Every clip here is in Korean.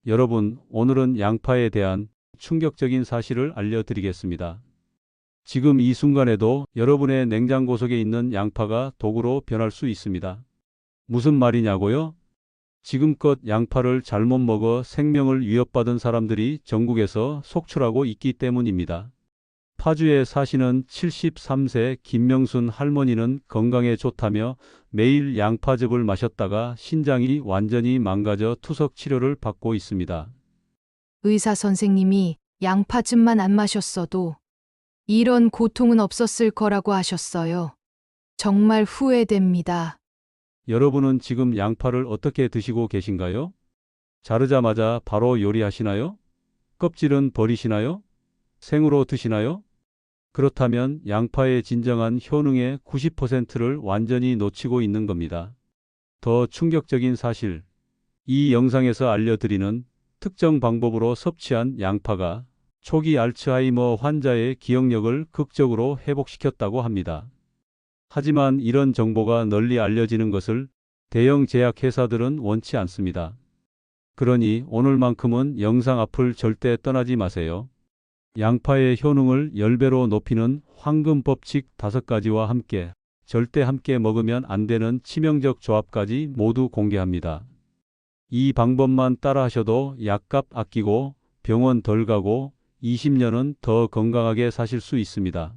여러분, 오늘은 양파에 대한 충격적인 사실을 알려드리겠습니다. 지금 이 순간에도 여러분의 냉장고 속에 있는 양파가 독으로 변할 수 있습니다. 무슨 말이냐고요? 지금껏 양파를 잘못 먹어 생명을 위협받은 사람들이 전국에서 속출하고 있기 때문입니다. 파주에 사시는 73세 김명순 할머니는 건강에 좋다며 매일 양파즙을 마셨다가 신장이 완전히 망가져 투석 치료를 받고 있습니다. 의사 선생님이 양파즙만 안 마셨어도 이런 고통은 없었을 거라고 하셨어요. 정말 후회됩니다. 여러분은 지금 양파를 어떻게 드시고 계신가요? 자르자마자 바로 요리하시나요? 껍질은 버리시나요? 생으로 드시나요? 그렇다면 양파의 진정한 효능의 90%를 완전히 놓치고 있는 겁니다. 더 충격적인 사실, 이 영상에서 알려드리는 특정 방법으로 섭취한 양파가 초기 알츠하이머 환자의 기억력을 극적으로 회복시켰다고 합니다. 하지만 이런 정보가 널리 알려지는 것을 대형 제약회사들은 원치 않습니다. 그러니 오늘만큼은 영상 앞을 절대 떠나지 마세요. 양파의 효능을 10배로 높이는 황금 법칙 5가지와 함께 절대 함께 먹으면 안 되는 치명적 조합까지 모두 공개합니다. 이 방법만 따라하셔도 약값 아끼고 병원 덜 가고 20년은 더 건강하게 사실 수 있습니다.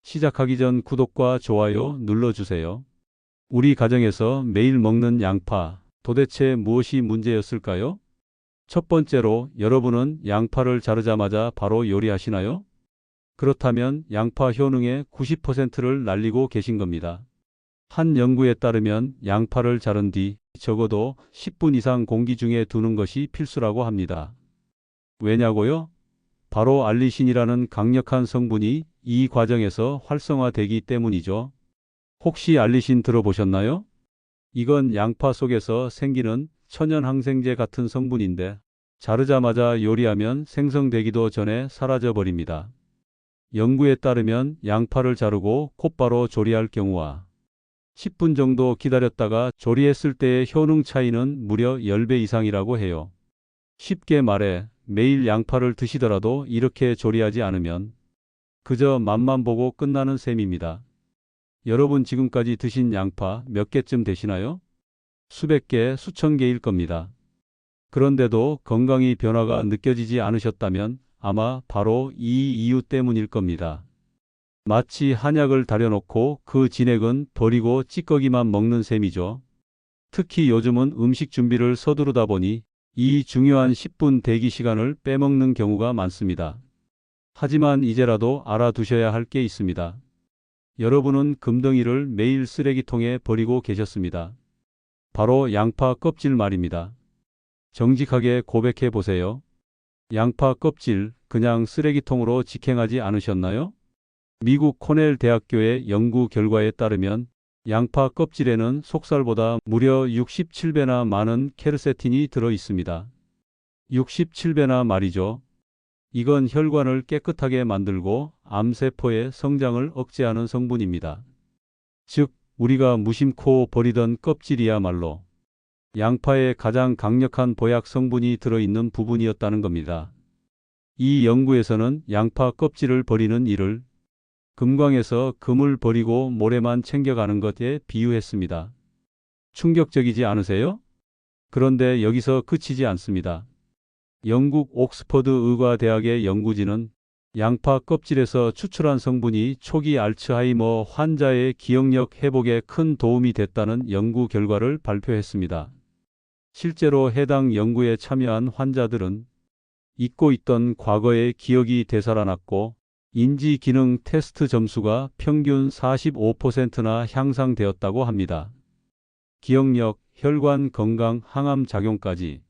시작하기 전 구독과 좋아요 눌러주세요. 우리 가정에서 매일 먹는 양파, 도대체 무엇이 문제였을까요? 첫 번째로, 여러분은 양파를 자르자마자 바로 요리하시나요? 그렇다면 양파 효능의 90%를 날리고 계신 겁니다. 한 연구에 따르면 양파를 자른 뒤 적어도 10분 이상 공기 중에 두는 것이 필수라고 합니다. 왜냐고요? 바로 알리신이라는 강력한 성분이 이 과정에서 활성화되기 때문이죠. 혹시 알리신 들어보셨나요? 이건 양파 속에서 생기는 천연 항생제 같은 성분인데 자르자마자 요리하면 생성되기도 전에 사라져 버립니다. 연구에 따르면 양파를 자르고 곧바로 조리할 경우와 10분 정도 기다렸다가 조리했을 때의 효능 차이는 무려 10배 이상이라고 해요. 쉽게 말해 매일 양파를 드시더라도 이렇게 조리하지 않으면 그저 맛만 보고 끝나는 셈입니다. 여러분 지금까지 드신 양파 몇 개쯤 되시나요? 수백 개, 수천 개일 겁니다. 그런데도 건강이 변화가 느껴지지 않으셨다면 아마 바로 이 이유 때문일 겁니다. 마치 한약을 다려놓고 그 진액은 버리고 찌꺼기만 먹는 셈이죠. 특히 요즘은 음식 준비를 서두르다 보니 이 중요한 10분 대기 시간을 빼먹는 경우가 많습니다. 하지만 이제라도 알아두셔야 할 게 있습니다. 여러분은 금덩이를 매일 쓰레기통에 버리고 계셨습니다. 바로 양파 껍질 말입니다. 정직하게 고백해 보세요. 양파 껍질 그냥 쓰레기통으로 직행하지 않으셨나요? 미국 코넬 대학교의 연구 결과에 따르면 양파 껍질에는 속살보다 무려 67배나 많은 케르세틴이 들어 있습니다. 67배나 말이죠. 이건 혈관을 깨끗하게 만들고 암세포의 성장을 억제하는 성분입니다. 즉, 우리가 무심코 버리던 껍질이야말로 양파의 가장 강력한 보약 성분이 들어있는 부분이었다는 겁니다. 이 연구에서는 양파 껍질을 버리는 일을 금광에서 금을 버리고 모래만 챙겨가는 것에 비유했습니다. 충격적이지 않으세요? 그런데 여기서 그치지 않습니다. 영국 옥스퍼드 의과대학의 연구진은 양파 껍질에서 추출한 성분이 초기 알츠하이머 환자의 기억력 회복에 큰 도움이 됐다는 연구 결과를 발표했습니다. 실제로 해당 연구에 참여한 환자들은 잊고 있던 과거의 기억이 되살아났고 인지 기능 테스트 점수가 평균 45%나 향상되었다고 합니다. 기억력, 혈관 건강, 항암 작용까지.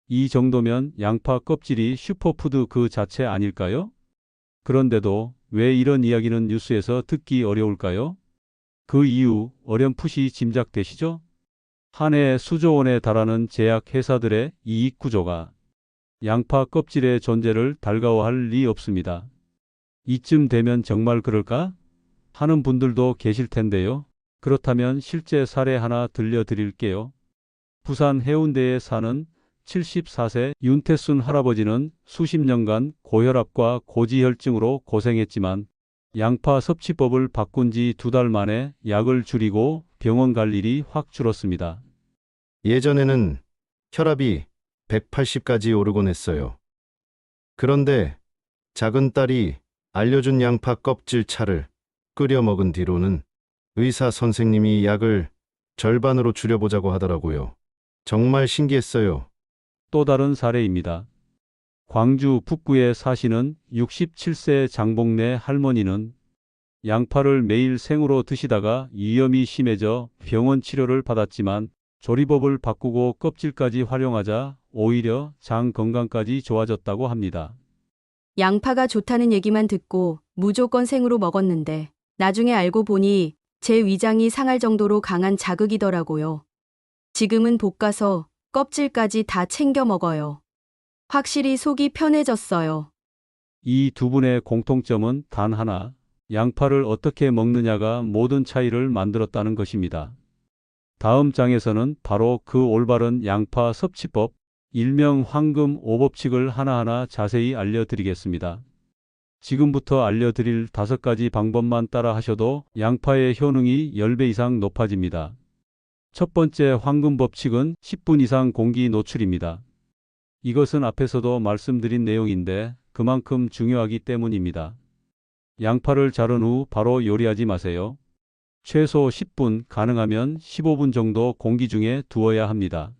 이 정도면 양파 껍질이 슈퍼푸드 그 자체 아닐까요? 그런데도 왜 이런 이야기는 뉴스에서 듣기 어려울까요? 그 이유 어렴풋이 짐작되시죠? 한 해 수조 원에 달하는 제약 회사들의 이익 구조가 양파 껍질의 존재를 달가워할 리 없습니다. 이쯤 되면 정말 그럴까? 하는 분들도 계실 텐데요. 그렇다면 실제 사례 하나 들려드릴게요. 부산 해운대에 사는 74세 윤태순 할아버지는 수십 년간 고혈압과 고지혈증으로 고생했지만 양파 섭취법을 바꾼 지 2달 만에 약을 줄이고 병원 갈 일이 확 줄었습니다. 예전에는 혈압이 180까지 오르곤 했어요. 그런데 작은 딸이 알려준 양파 껍질 차를 끓여 먹은 뒤로는 의사 선생님이 약을 절반으로 줄여보자고 하더라고요. 정말 신기했어요. 또 다른 사례입니다. 광주 북구에 사시는 67세 장복래 할머니는 양파를 매일 생으로 드시다가 위염이 심해져 병원 치료를 받았지만 조리법을 바꾸고 껍질까지 활용하자 오히려 장 건강까지 좋아졌다고 합니다. 양파가 좋다는 얘기만 듣고 무조건 생으로 먹었는데 나중에 알고 보니 제 위장이 상할 정도로 강한 자극이더라고요. 지금은 볶아서 껍질까지 다 챙겨 먹어요. 확실히 속이 편해졌어요. 이 두 분의 공통점은 단 하나, 양파를 어떻게 먹느냐가 모든 차이를 만들었다는 것입니다. 다음 장에서는 바로 그 올바른 양파 섭취법, 일명 황금 5법칙을 하나하나 자세히 알려드리겠습니다. 지금부터 알려드릴 5가지 방법만 따라 하셔도 양파의 효능이 10배 이상 높아집니다. 첫 번째 황금 법칙은 10분 이상 공기 노출입니다. 이것은 앞에서도 말씀드린 내용인데 그만큼 중요하기 때문입니다. 양파를 자른 후 바로 요리하지 마세요. 최소 10분, 가능하면 15분 정도 공기 중에 두어야 합니다.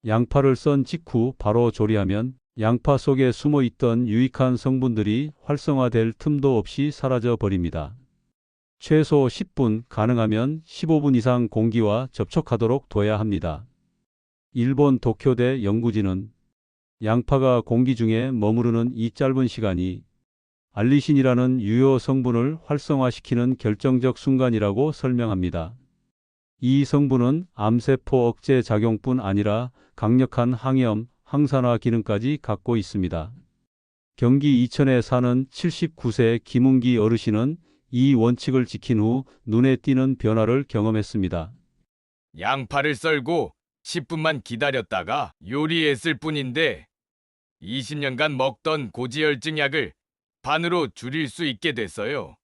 양파를 썬 직후 바로 조리하면 양파 속에 숨어 있던 유익한 성분들이 활성화될 틈도 없이 사라져 버립니다. 최소 10분, 가능하면 15분 이상 공기와 접촉하도록 둬야 합니다. 일본 도쿄대 연구진은 양파가 공기 중에 머무르는 이 짧은 시간이 알리신이라는 유효 성분을 활성화시키는 결정적 순간이라고 설명합니다. 이 성분은 암세포 억제 작용뿐 아니라 강력한 항염, 항산화 기능까지 갖고 있습니다. 경기 이천에 사는 79세 김웅기 어르신은 이 원칙을 지킨 후 눈에 띄는 변화를 경험했습니다. 양파를 썰고 10분만 기다렸다가 요리했을 뿐인데 20년간 먹던 고지혈증 약을 반으로 줄일 수 있게 됐어요.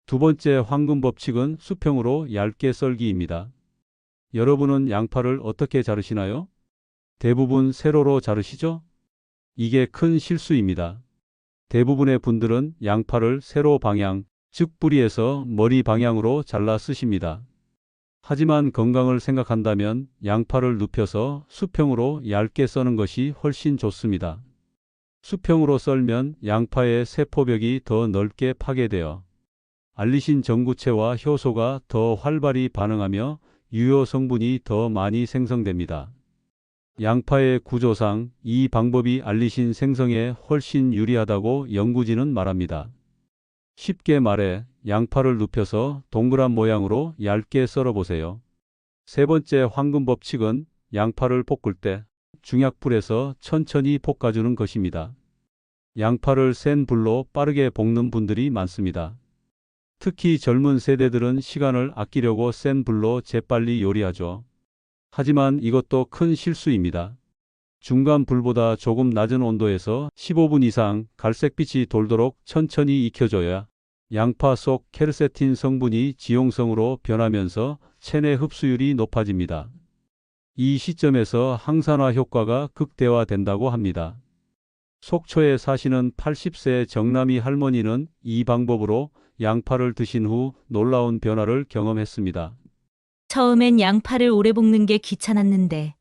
두 번째 황금 법칙은 수평으로 얇게 썰기입니다. 여러분은 양파를 어떻게 자르시나요? 대부분 세로로 자르시죠? 이게 큰 실수입니다. 대부분의 분들은 양파를 세로 방향, 즉 뿌리에서 머리 방향으로 잘라 쓰십니다. 하지만 건강을 생각한다면 양파를 눕혀서 수평으로 얇게 써는 것이 훨씬 좋습니다. 수평으로 썰면 양파의 세포벽이 더 넓게 파괴되어 알리신 전구체와 효소가 더 활발히 반응하며 유효 성분이 더 많이 생성됩니다. 양파의 구조상 이 방법이 알리신 생성에 훨씬 유리하다고 연구진은 말합니다. 쉽게 말해 양파를 눕혀서 동그란 모양으로 얇게 썰어보세요. 세 번째 황금 법칙은 양파를 볶을 때 중약불에서 천천히 볶아주는 것입니다. 양파를 센 불로 빠르게 볶는 분들이 많습니다. 특히 젊은 세대들은 시간을 아끼려고 센 불로 재빨리 요리하죠. 하지만 이것도 큰 실수입니다. 중간 불보다 조금 낮은 온도에서 15분 이상 갈색빛이 돌도록 천천히 익혀줘야 양파 속 케르세틴 성분이 지용성으로 변하면서 체내 흡수율이 높아집니다. 이 시점에서 항산화 효과가 극대화된다고 합니다. 속초에 사시는 80세 정남이 할머니는 이 방법으로 양파를 드신 후 놀라운 변화를 경험했습니다. 처음엔 양파를 오래 볶는 게 귀찮았는데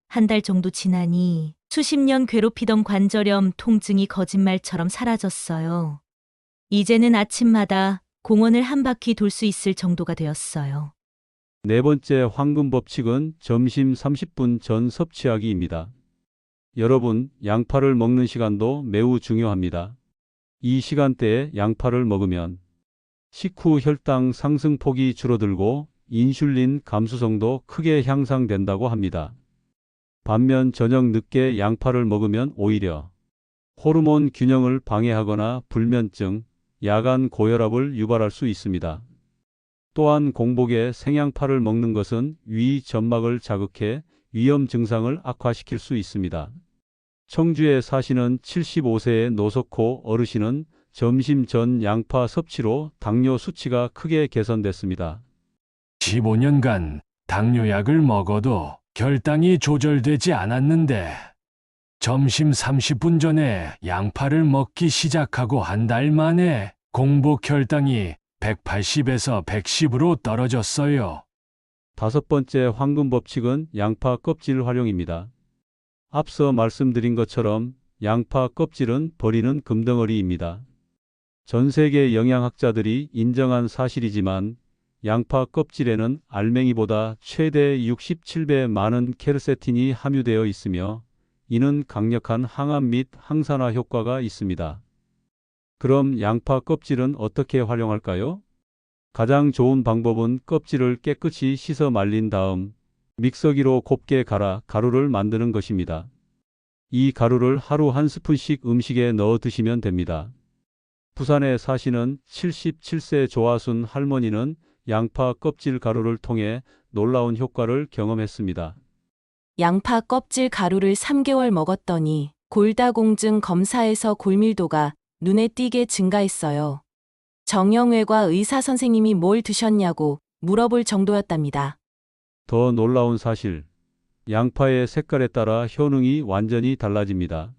한 달 정도 지나니 수십 년 괴롭히던 관절염 통증이 거짓말처럼 사라졌어요. 이제는 아침마다 공원을 한 바퀴 돌 수 있을 정도가 되었어요. 네 번째 황금 법칙은 점심 30분 전 섭취하기입니다. 여러분, 양파를 먹는 시간도 매우 중요합니다. 이 시간대에 양파를 먹으면 식후 혈당 상승폭이 줄어들고 인슐린 감수성도 크게 향상된다고 합니다. 반면 저녁 늦게 양파를 먹으면 오히려 호르몬 균형을 방해하거나 불면증, 야간 고혈압을 유발할 수 있습니다. 또한 공복에 생양파를 먹는 것은 위 점막을 자극해 위험 증상을 악화시킬 수 있습니다. 청주에 사시는 75세의 노석호 어르신은 점심 전 양파 섭취로 당뇨 수치가 크게 개선됐습니다. 15년간 당뇨약을 먹어도 결당이 조절되지 않았는데 점심 30분 전에 양파를 먹기 시작하고 한 달 만에 공복 혈당이 180에서 110으로 떨어졌어요. 다섯 번째 황금 법칙은 양파 껍질 활용입니다. 앞서 말씀드린 것처럼 양파 껍질은 버리는 금덩어리입니다. 전 세계 영양학자들이 인정한 사실이지만 양파 껍질에는 알맹이보다 최대 67배 많은 케르세틴이 함유되어 있으며 이는 강력한 항암 및 항산화 효과가 있습니다. 그럼 양파 껍질은 어떻게 활용할까요? 가장 좋은 방법은 껍질을 깨끗이 씻어 말린 다음 믹서기로 곱게 갈아 가루를 만드는 것입니다. 이 가루를 하루 한 스푼씩 음식에 넣어 드시면 됩니다. 부산에 사시는 77세 조하순 할머니는 양파 껍질 가루를 통해 놀라운 효과를 경험했습니다. 양파 껍질 가루를 3개월 먹었더니 골다공증 검사에서 골밀도가 눈에 띄게 증가했어요. 정형외과 의사 선생님이 뭘 드셨냐고 물어볼 정도였답니다. 더 놀라운 사실, 양파의 색깔에 따라 효능이 완전히 달라집니다.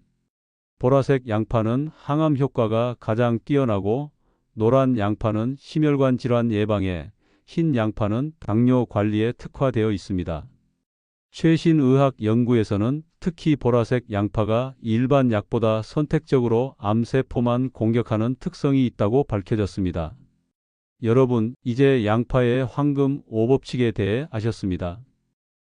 보라색 양파는 항암 효과가 가장 뛰어나고 노란 양파는 심혈관 질환 예방에, 흰 양파는 당뇨 관리에 특화되어 있습니다. 최신 의학 연구에서는 특히 보라색 양파가 일반 약보다 선택적으로 암세포만 공격하는 특성이 있다고 밝혀졌습니다. 여러분, 이제 양파의 황금 5법칙에 대해 아셨습니다.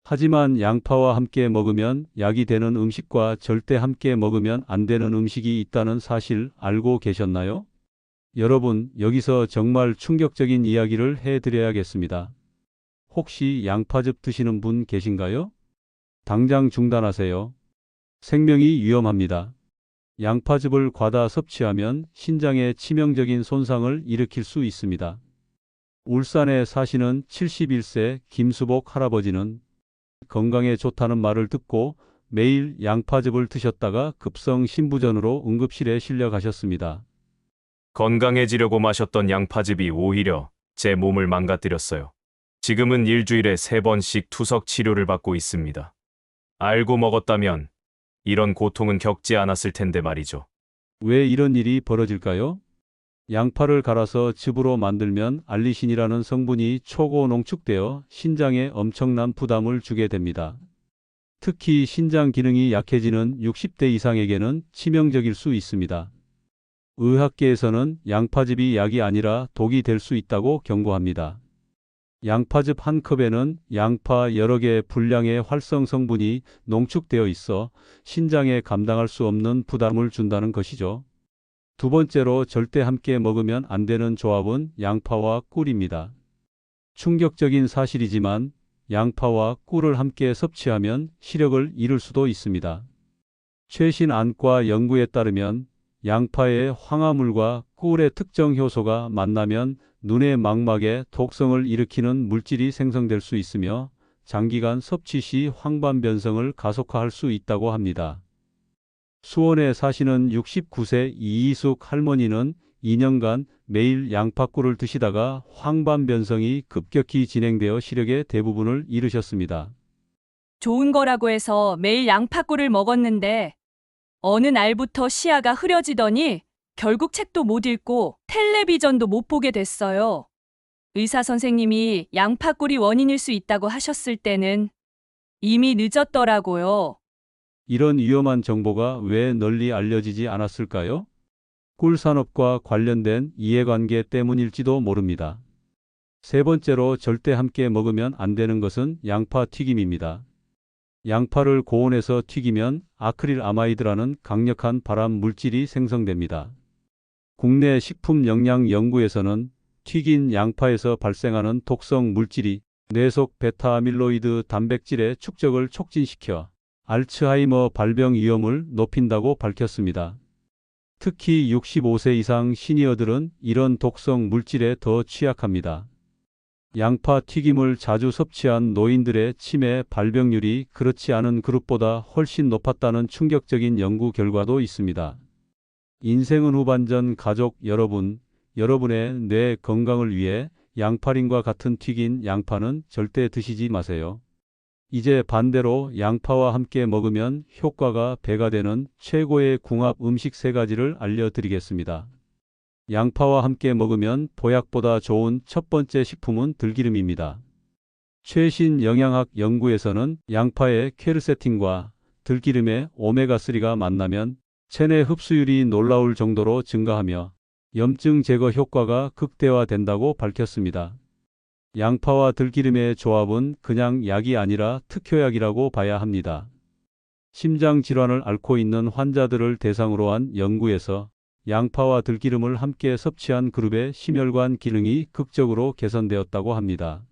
하지만 양파와 함께 먹으면 약이 되는 음식과 절대 함께 먹으면 안 되는 음식이 있다는 사실 알고 계셨나요? 여러분, 여기서 정말 충격적인 이야기를 해드려야겠습니다. 혹시 양파즙 드시는 분 계신가요? 당장 중단하세요. 생명이 위험합니다. 양파즙을 과다 섭취하면 신장에 치명적인 손상을 일으킬 수 있습니다. 울산에 사시는 71세 김수복 할아버지는 건강에 좋다는 말을 듣고 매일 양파즙을 드셨다가 급성 신부전으로 응급실에 실려 가셨습니다. 건강해지려고 마셨던 양파즙이 오히려 제 몸을 망가뜨렸어요. 지금은 일주일에 3번씩 투석 치료를 받고 있습니다. 알고 먹었다면 이런 고통은 겪지 않았을 텐데 말이죠. 왜 이런 일이 벌어질까요? 양파를 갈아서 즙으로 만들면 알리신이라는 성분이 초고 농축되어 신장에 엄청난 부담을 주게 됩니다. 특히 신장 기능이 약해지는 60대 이상에게는 치명적일 수 있습니다. 의학계에서는 양파즙이 약이 아니라 독이 될 수 있다고 경고합니다. 양파즙 한 컵에는 양파 여러 개의 분량의 활성 성분이 농축되어 있어 신장에 감당할 수 없는 부담을 준다는 것이죠. 두 번째로 절대 함께 먹으면 안 되는 조합은 양파와 꿀입니다. 충격적인 사실이지만 양파와 꿀을 함께 섭취하면 시력을 잃을 수도 있습니다. 최신 안과 연구에 따르면 양파의 황화물과 꿀의 특정 효소가 만나면 눈의 망막에 독성을 일으키는 물질이 생성될 수 있으며 장기간 섭취 시 황반 변성을 가속화할 수 있다고 합니다. 수원에 사시는 69세 이희숙 할머니는 2년간 매일 양파꿀을 드시다가 황반 변성이 급격히 진행되어 시력의 대부분을 잃으셨습니다. 좋은 거라고 해서 매일 양파꿀을 먹었는데 어느 날부터 시야가 흐려지더니 결국 책도 못 읽고 텔레비전도 못 보게 됐어요. 의사 선생님이 양파꿀이 원인일 수 있다고 하셨을 때는 이미 늦었더라고요. 이런 위험한 정보가 왜 널리 알려지지 않았을까요? 꿀 산업과 관련된 이해관계 때문일지도 모릅니다. 세 번째로 절대 함께 먹으면 안 되는 것은 양파 튀김입니다. 양파를 고온에서 튀기면 아크릴 아마이드라는 강력한 발암 물질이 생성됩니다. 국내 식품영양연구에서는 튀긴 양파에서 발생하는 독성 물질이 뇌 속 베타 아밀로이드 단백질의 축적을 촉진시켜 알츠하이머 발병 위험을 높인다고 밝혔습니다. 특히 65세 이상 시니어들은 이런 독성 물질에 더 취약합니다. 양파 튀김을 자주 섭취한 노인들의 치매 발병률이 그렇지 않은 그룹보다 훨씬 높았다는 충격적인 연구 결과도 있습니다. 인생은 후반전. 가족 여러분, 여러분의 뇌 건강을 위해 양파링과 같은 튀긴 양파는 절대 드시지 마세요. 이제 반대로 양파와 함께 먹으면 효과가 배가 되는 최고의 궁합 음식 3가지를 알려드리겠습니다. 양파와 함께 먹으면 보약보다 좋은 첫 번째 식품은 들기름입니다. 최신 영양학 연구에서는 양파의 퀘르세틴과 들기름의 오메가3가 만나면 체내 흡수율이 놀라울 정도로 증가하며 염증 제거 효과가 극대화된다고 밝혔습니다. 양파와 들기름의 조합은 그냥 약이 아니라 특효약이라고 봐야 합니다. 심장 질환을 앓고 있는 환자들을 대상으로 한 연구에서 양파와 들기름을 함께 섭취한 그룹의 심혈관 기능이 극적으로 개선되었다고 합니다.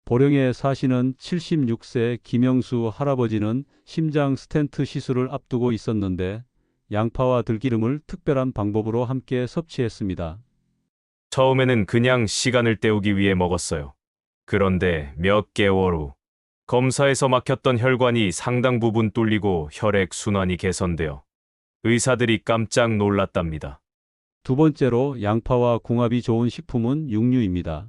보령에 사시는 76세 김영수 할아버지는 심장 스텐트 시술을 앞두고 있었는데 양파와 들기름을 특별한 방법으로 함께 섭취했습니다. 처음에는 그냥 시간을 때우기 위해 먹었어요. 그런데 몇 개월 후 검사에서 막혔던 혈관이 상당 부분 뚫리고 혈액 순환이 개선되어 의사들이 깜짝 놀랐답니다. 두 번째로 양파와 궁합이 좋은 식품은 육류입니다.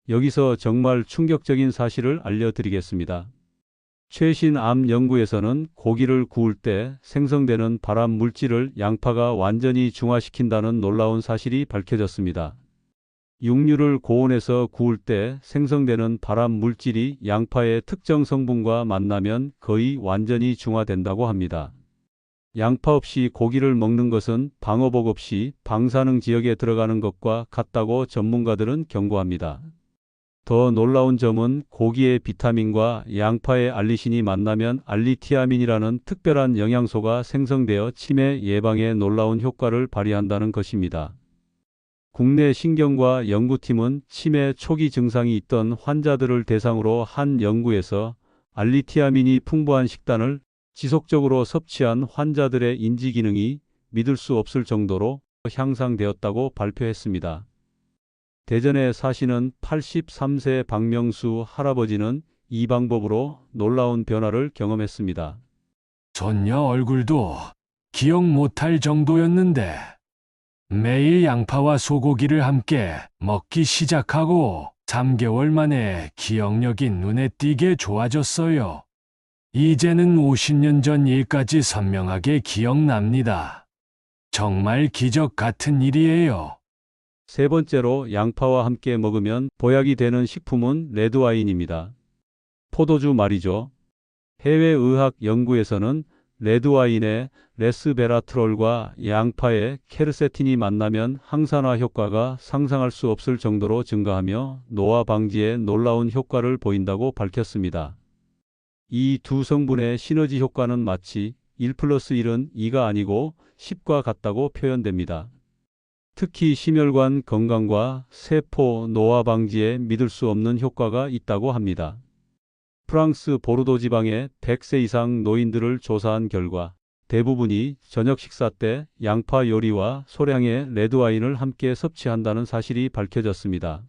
여기서 정말 충격적인 사실을 알려드리겠습니다. 최신 암 연구에서는 고기를 구울 때 생성되는 발암 물질을 양파가 완전히 중화시킨다는 놀라운 사실이 밝혀졌습니다. 육류를 고온에서 구울 때 생성되는 발암 물질이 양파의 특정 성분과 만나면 거의 완전히 중화된다고 합니다. 양파 없이 고기를 먹는 것은 방어복 없이 방사능 지역에 들어가는 것과 같다고 전문가들은 경고합니다. 더 놀라운 점은 고기의 비타민과 양파의 알리신이 만나면 알리티아민이라는 특별한 영양소가 생성되어 치매 예방에 놀라운 효과를 발휘한다는 것입니다. 국내 신경과 연구팀은 치매 초기 증상이 있던 환자들을 대상으로 한 연구에서 알리티아민이 풍부한 식단을 지속적으로 섭취한 환자들의 인지 기능이 믿을 수 없을 정도로 향상되었다고 발표했습니다. 대전에 사시는 83세 박명수 할아버지는 이 방법으로 놀라운 변화를 경험했습니다. 손녀 얼굴도 기억 못할 정도였는데 매일 양파와 소고기를 함께 먹기 시작하고 3개월 만에 기억력이 눈에 띄게 좋아졌어요. 이제는 50년 전 일까지 선명하게 기억납니다. 정말 기적 같은 일이에요. 세 번째로 양파와 함께 먹으면 보약이 되는 식품은 레드와인입니다. 포도주 말이죠. 해외 의학 연구에서는 레드와인의 레스베라트롤과 양파의 케르세틴이 만나면 항산화 효과가 상상할 수 없을 정도로 증가하며 노화 방지에 놀라운 효과를 보인다고 밝혔습니다. 이 두 성분의 시너지 효과는 마치 1+1은 2가 아니고 10과 같다고 표현됩니다. 특히 심혈관 건강과 세포 노화 방지에 믿을 수 없는 효과가 있다고 합니다. 프랑스 보르도 지방의 100세 이상 노인들을 조사한 결과 대부분이 저녁 식사 때 양파 요리와 소량의 레드와인을 함께 섭취한다는 사실이 밝혀졌습니다.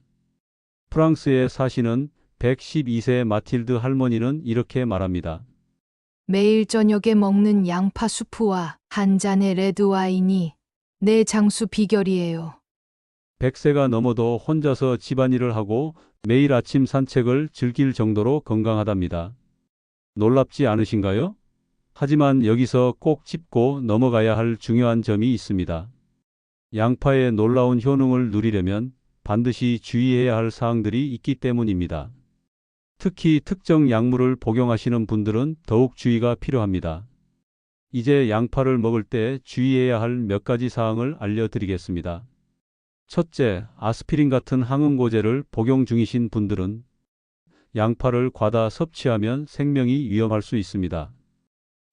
프랑스에 사시는 112세 마틸드 할머니는 이렇게 말합니다. 매일 저녁에 먹는 양파 수프와 한 잔의 레드와인이 내 장수 비결이에요. 100세가 넘어도 혼자서 집안일을 하고 매일 아침 산책을 즐길 정도로 건강하답니다. 놀랍지 않으신가요? 하지만 여기서 꼭 짚고 넘어가야 할 중요한 점이 있습니다. 양파의 놀라운 효능을 누리려면 반드시 주의해야 할 사항들이 있기 때문입니다. 특히 특정 약물을 복용하시는 분들은 더욱 주의가 필요합니다. 이제 양파를 먹을 때 주의해야 할 몇 가지 사항을 알려드리겠습니다. 첫째, 아스피린 같은 항응고제를 복용 중이신 분들은 양파를 과다 섭취하면 생명이 위험할 수 있습니다.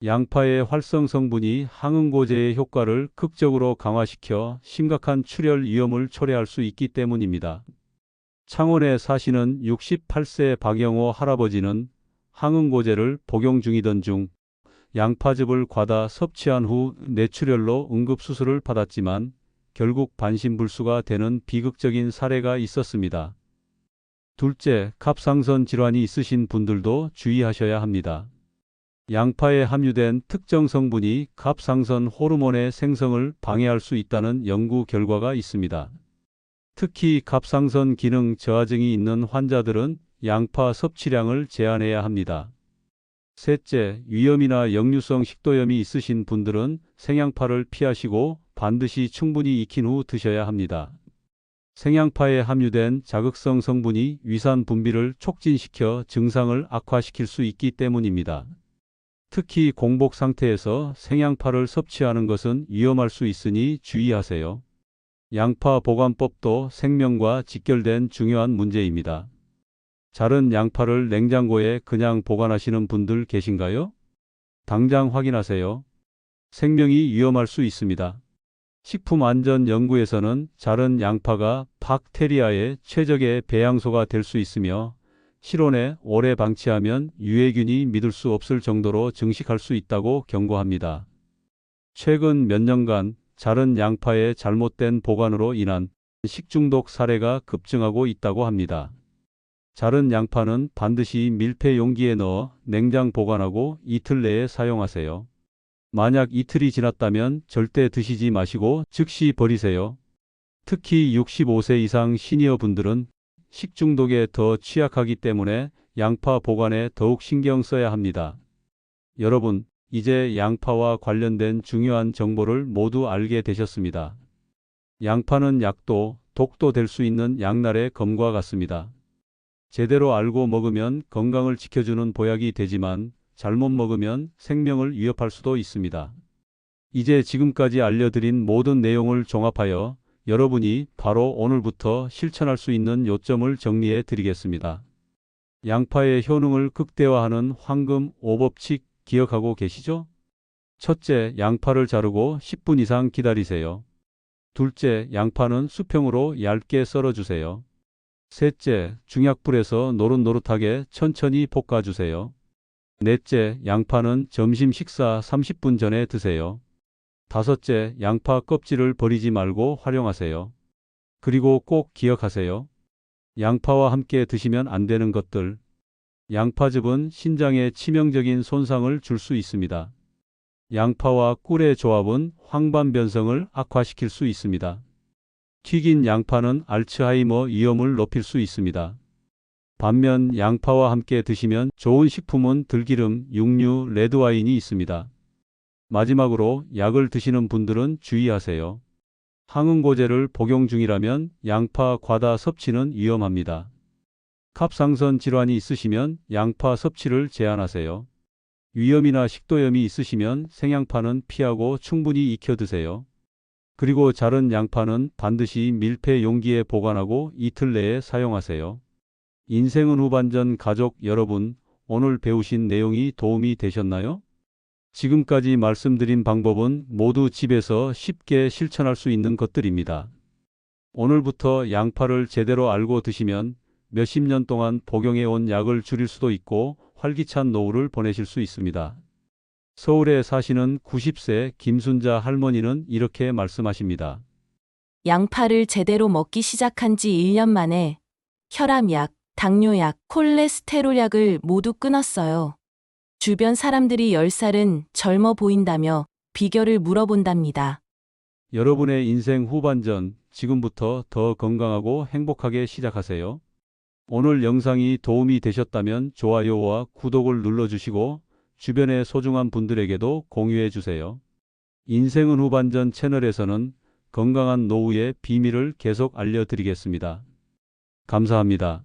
양파의 활성 성분이 항응고제의 효과를 극적으로 강화시켜 심각한 출혈 위험을 초래할 수 있기 때문입니다. 창원에 사시는 68세 박영호 할아버지는 항응고제를 복용 중이던 중 양파즙을 과다 섭취한 후 뇌출혈로 응급수술을 받았지만 결국 반신불수가 되는 비극적인 사례가 있었습니다. 둘째, 갑상선 질환이 있으신 분들도 주의하셔야 합니다. 양파에 함유된 특정 성분이 갑상선 호르몬의 생성을 방해할 수 있다는 연구 결과가 있습니다. 특히 갑상선 기능 저하증이 있는 환자들은 양파 섭취량을 제한해야 합니다. 셋째, 위염이나 역류성 식도염이 있으신 분들은 생양파를 피하시고 반드시 충분히 익힌 후 드셔야 합니다. 생양파에 함유된 자극성 성분이 위산 분비를 촉진시켜 증상을 악화시킬 수 있기 때문입니다. 특히 공복 상태에서 생양파를 섭취하는 것은 위험할 수 있으니 주의하세요. 양파 보관법도 생명과 직결된 중요한 문제입니다. 자른 양파를 냉장고에 그냥 보관하시는 분들 계신가요? 당장 확인하세요. 생명이 위험할 수 있습니다. 식품안전연구에서는 자른 양파가 박테리아의 최적의 배양소가 될 수 있으며 실온에 오래 방치하면 유해균이 믿을 수 없을 정도로 증식할 수 있다고 경고합니다. 최근 몇 년간 자른 양파의 잘못된 보관으로 인한 식중독 사례가 급증하고 있다고 합니다. 자른 양파는 반드시 밀폐 용기에 넣어 냉장 보관하고 이틀 내에 사용하세요. 만약 이틀이 지났다면 절대 드시지 마시고 즉시 버리세요. 특히 65세 이상 시니어 분들은 식중독에 더 취약하기 때문에 양파 보관에 더욱 신경 써야 합니다. 여러분, 이제 양파와 관련된 중요한 정보를 모두 알게 되셨습니다. 양파는 약도, 독도 될 수 있는 양날의 검과 같습니다. 제대로 알고 먹으면 건강을 지켜주는 보약이 되지만 잘못 먹으면 생명을 위협할 수도 있습니다. 이제 지금까지 알려드린 모든 내용을 종합하여 여러분이 바로 오늘부터 실천할 수 있는 요점을 정리해 드리겠습니다. 양파의 효능을 극대화하는 황금 5법칙 기억하고 계시죠? 첫째, 양파를 자르고 10분 이상 기다리세요. 둘째, 양파는 수평으로 얇게 썰어주세요. 셋째, 중약불에서 노릇노릇하게 천천히 볶아주세요. 넷째, 양파는 점심 식사 30분 전에 드세요. 다섯째, 양파 껍질을 버리지 말고 활용하세요. 그리고 꼭 기억하세요. 양파와 함께 드시면 안 되는 것들. 양파즙은 신장에 치명적인 손상을 줄 수 있습니다. 양파와 꿀의 조합은 황반변성을 악화시킬 수 있습니다. 튀긴 양파는 알츠하이머 위험을 높일 수 있습니다. 반면 양파와 함께 드시면 좋은 식품은 들기름, 육류, 레드와인이 있습니다. 마지막으로 약을 드시는 분들은 주의하세요. 항응고제를 복용 중이라면 양파 과다 섭취는 위험합니다. 갑상선 질환이 있으시면 양파 섭취를 제한하세요. 위염이나 식도염이 있으시면 생양파는 피하고 충분히 익혀 드세요. 그리고 자른 양파는 반드시 밀폐 용기에 보관하고 이틀 내에 사용하세요. 인생은 후반전 가족 여러분, 오늘 배우신 내용이 도움이 되셨나요? 지금까지 말씀드린 방법은 모두 집에서 쉽게 실천할 수 있는 것들입니다. 오늘부터 양파를 제대로 알고 드시면 몇십 년 동안 복용해 온 약을 줄일 수도 있고 활기찬 노후를 보내실 수 있습니다. 서울에 사시는 90세 김순자 할머니는 이렇게 말씀하십니다. 양파를 제대로 먹기 시작한 지 1년 만에 혈압약, 당뇨약, 콜레스테롤약을 모두 끊었어요. 주변 사람들이 10살은 젊어 보인다며 비결을 물어본답니다. 여러분의 인생 후반전, 지금부터 더 건강하고 행복하게 시작하세요. 오늘 영상이 도움이 되셨다면 좋아요와 구독을 눌러주시고 주변의 소중한 분들에게도 공유해 주세요. 인생은 후반전 채널에서는 건강한 노후의 비밀을 계속 알려드리겠습니다. 감사합니다.